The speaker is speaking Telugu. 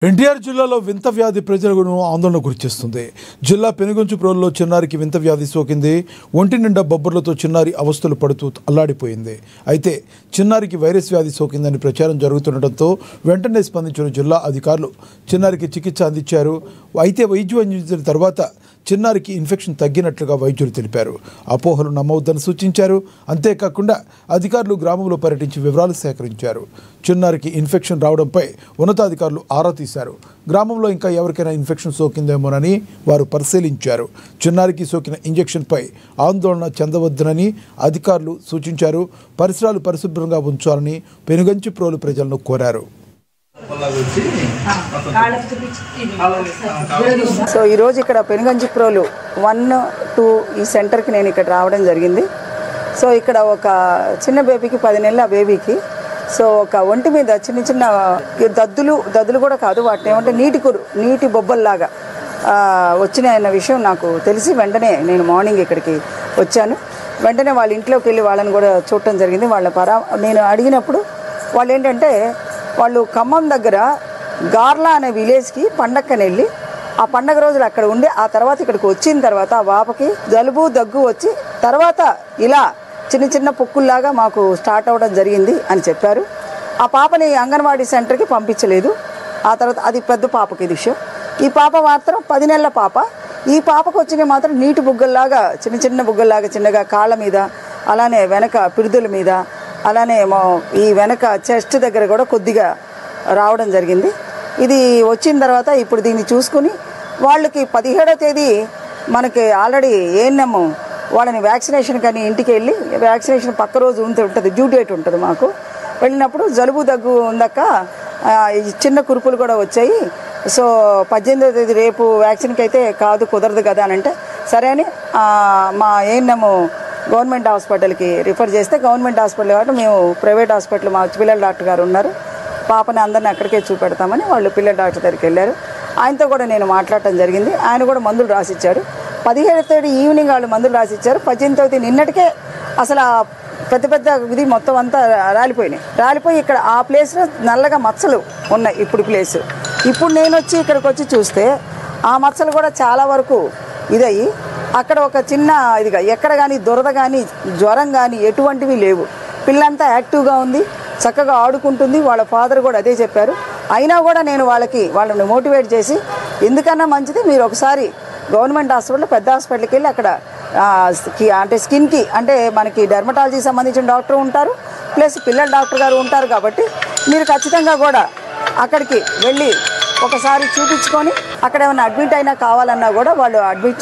ఎన్టీఆర్ జిల్లాలో వింత వ్యాధి ప్రజలను ఆందోళన గురిచేస్తుంది. జిల్లా పెనుగంచిప్రోలులో చిన్నారికి వింత వ్యాధి సోకింది. ఒంటి నిండా బొబ్బర్లతో చిన్నారి అవస్థలు పడుతూ అల్లాడిపోయింది. అయితే చిన్నారికి వైరస్ వ్యాధి సోకిందని ప్రచారం జరుగుతుండటంతో వెంటనే స్పందించిన జిల్లా అధికారులు చిన్నారికి చికిత్స అందించారు. అయితే వైద్యం అందించిన తర్వాత చిన్నారికి ఇన్ఫెక్షన్ తగ్గినట్లుగా వైద్యులు తెలిపారు. అపోహలు నమ్మవద్దని సూచించారు. అంతేకాకుండా అధికారులు గ్రామంలో పర్యటించి వివరాలు సేకరించారు. చిన్నారికి ఇన్ఫెక్షన్ రావడంపై ఉన్నతాధికారులు ఆరా తీశారు. గ్రామంలో ఇంకా ఎవరికైనా ఇన్ఫెక్షన్ సోకిందేమోనని వారు పరిశీలించారు. చిన్నారికి సోకిన ఇంజెక్షన్పై ఆందోళన చెందవద్దని అధికారులు సూచించారు. పరిసరాలు పరిశుభ్రంగా ఉంచాలని పెనుగంచిప్రోలు ప్రజలను కోరారు. సో ఈరోజు ఇక్కడ పెనుగంచిప్రోలు 1, 2 ఈ సెంటర్కి నేను ఇక్కడ రావడం జరిగింది. సో ఇక్కడ ఒక చిన్న బేబీకి 10 నెలల బేబీకి సో ఒక ఒంటి మీద చిన్న చిన్న దద్దులు కూడా కాదు, వాటిని ఏమంటే నీటి బొబ్బల్లాగా వచ్చినాయన్న విషయం నాకు తెలిసి వెంటనే నేను మార్నింగ్ ఇక్కడికి వచ్చాను. వెంటనే వాళ్ళ ఇంట్లోకి వెళ్ళి వాళ్ళని కూడా చూడటం జరిగింది. నేను అడిగినప్పుడు వాళ్ళు ఏంటంటే వాళ్ళు ఖమ్మం దగ్గర గార్లా అనే విలేజ్కి పండక్కని వెళ్ళి ఆ పండగ రోజులు అక్కడ ఉండి ఆ తర్వాత ఇక్కడికి వచ్చిన తర్వాత ఆ పాపకి జలుబు దగ్గు వచ్చి తర్వాత ఇలా చిన్న చిన్న పొక్కుల్లాగా మాకు స్టార్ట్ అవ్వడం జరిగింది అని చెప్పారు. ఆ పాపని అంగన్వాడీ సెంటర్కి పంపించలేదు. ఆ తర్వాత అది పెద్ద పాపకి విషయం. ఈ పాప మాత్రం 10 నెలల పాప. ఈ పాపకు వచ్చినవి మాత్రం నీటి బుగ్గల్లాగా చిన్న బుగ్గల్లాగా చిన్నగా కాళ్ళ మీద, అలానే వెనక పిరుదుల మీద, అలానే ఈ వెనక చెస్ట్ దగ్గర కూడా కొద్దిగా రావడం జరిగింది. ఇది వచ్చిన తర్వాత ఇప్పుడు దీన్ని చూసుకుని వాళ్ళకి 17వ తేదీ మనకి ఆల్రెడీ ఏఎన్ఎం వాళ్ళని వ్యాక్సినేషన్ కానీ ఇంటికి వెళ్ళి వ్యాక్సినేషన్ పక్క రోజు ఉంటుంది, డ్యూ డేట్ ఉంటుంది మాకు. వెళ్ళినప్పుడు జలుబు దగ్గు ఉందక్క, చిన్న కురుపులు కూడా వచ్చాయి. సో 18వ తేదీ రేపు వ్యాక్సిన్కి అయితే కుదరదు కదా అని అంటే సరే అని మా ఏఎన్ఎం గవర్నమెంట్ హాస్పిటల్కి రిఫర్ చేస్తే గవర్నమెంట్ హాస్పిటల్ కాబట్టి మేము ప్రైవేట్ హాస్పిటల్ మా పిల్లల డాక్టర్ గారు ఉన్నారు, పాపని అందరిని అక్కడికే చూపెడతామని వాళ్ళు పిల్లల డాక్టర్ దగ్గరికి వెళ్ళారు. ఆయనతో కూడా నేను మాట్లాడటం జరిగింది. ఆయన కూడా మందులు రాసిచ్చాడు. 17వ తేదీ ఈవినింగ్ వాళ్ళు మందులు రాసిచ్చారు. 18వ తేదీ నిన్నటికే అసలు పెద్ద ఇది మొత్తం అంతా రాలిపోయి ఇక్కడ ఆ ప్లేస్లో నల్లగా మచ్చలు ఉన్నాయి. ఇప్పుడు నేను వచ్చి ఇక్కడికి వచ్చి చూస్తే ఆ మచ్చలు కూడా చాలా వరకు ఇదయ్యి అక్కడ ఒక చిన్న ఇదిగా ఎక్కడ కానీ దురద కానీ జ్వరం కానీ ఎటువంటివి లేవు. పిల్లంతా యాక్టివ్గా ఉంది, చక్కగా ఆడుకుంటుంది. వాళ్ళ ఫాదర్ కూడా అదే చెప్పారు. అయినా కూడా నేను వాళ్ళని మోటివేట్ చేసి ఎందుకన్నా మంచిది మీరు ఒకసారి గవర్నమెంట్ హాస్పిటల్ పెద్ద హాస్పిటల్కి వెళ్ళి అక్కడ అంటే స్కిన్కి అంటే మనకి డెర్మటాలజీకి సంబంధించిన డాక్టర్ ఉంటారు, ప్లస్ పిల్లల డాక్టర్ గారు ఉంటారు. కాబట్టి మీరు ఖచ్చితంగా కూడా అక్కడికి వెళ్ళి ఒకసారి చూపించుకొని అక్కడ ఏమైనా అడ్మిట్ అయినా కావాలన్నా కూడా వాళ్ళు అడ్మిట్